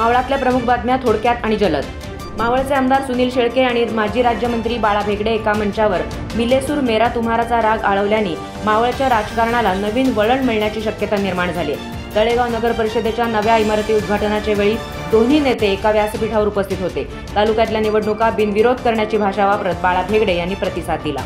मावळातल्या प्रमुख बातम्या थोडक्यात आणि जलद। मावळचे आमदार सुनील शेळके आणि माजी राज्यमंत्री बाळा भेगडे एका मंचावर मिलेसूर मेरा तुम्हाराचा राग आळवल्याने मावळच्या राजकारणाला नवीन वळण मिळण्याची शक्यता निर्माण झाली। तळेगाव नगर परिषदेच्या नव्या इमारती उद्घाटनाच्या वेळी दोन्ही नेते एका व्यासपीठावर उपस्थित होते। तालुक्यातल्या निवडणुका बिनविरोध करण्याची भाषा वापरत बाळा भेगडे यांनी प्रतिसाद दिला।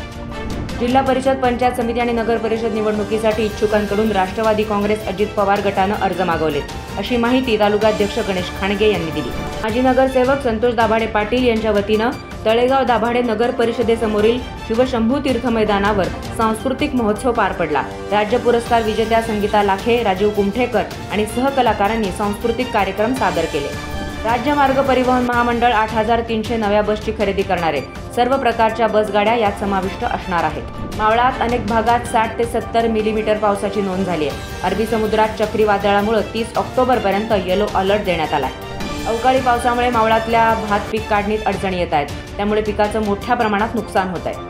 जिल्हा परिषद, पंचायत समिती आणि नगर परिषद निवडणुकीसाठी इच्छुकांकडून राष्ट्रवादी काँग्रेस अजित पवार गटानं अर्ज मागवले, अशी माहिती तालुकाध्यक्ष गणेश खाणगे यांनी दिली। माजी नगरसेवक संतोष दाभाडे पाटील यांच्या वतीनं तळेगाव दाभाडे नगर परिषदेसमोरील शिवशंभू तीर्थ मैदानावर सांस्कृतिक महोत्सव पार पडला। राज्य पुरस्कार विजेत्या संगीता लाखे, राजीव कुमठेकर आणि सहकलाकारांनी सांस्कृतिक कार्यक्रम सादर केले। राज्य मार्ग परिवहन महामंडळ 8300 नव्या बसची खरेदी करणार आहे। सर्व प्रकारच्या बसगाड्या यात समाविष्ट असणार आहेत। मावळात अनेक भागात 60 ते 70 मिलीमीटर पावसाची नोंद झाली आहे। अरबी समुद्रात चक्रीवादळामुळे 30 ऑक्टोबरपर्यंत येलो अलर्ट देण्यात आला आहे। अवकाळी पावसामुळे मावळातल्या भात पीक काढणीत अडचणी येत आहेत, त्यामुळे पिकाचं मोठ्या प्रमाणात नुकसान होत आहे।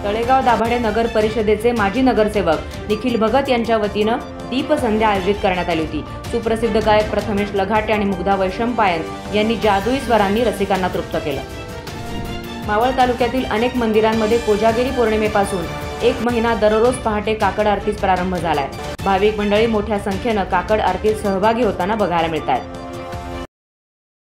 तळेगाव दाभाडे नगर परिषदेचे माजी नगरसेवक निखिल भगत यांच्या वतीनं दीपसंध्या आयोजित करण्यात आली होती। सुप्रसिद्ध गायक प्रथमेश लघाटे आणि मुग्धा वैशंपायन यांनी जादुई स्वरांनी रसिकांना तृप्त केलं। मावळ तालुक्यातील अनेक मंदिरांमध्ये कोजागिरी पौर्णिमेपासून 1 महिना दररोज पहाटे काकड आरतीस प्रारंभ झालाय। भाविक मंडळी मोठ्या संख्येनं काकड आरतीत सहभागी होताना बघायला मिळत आहेत।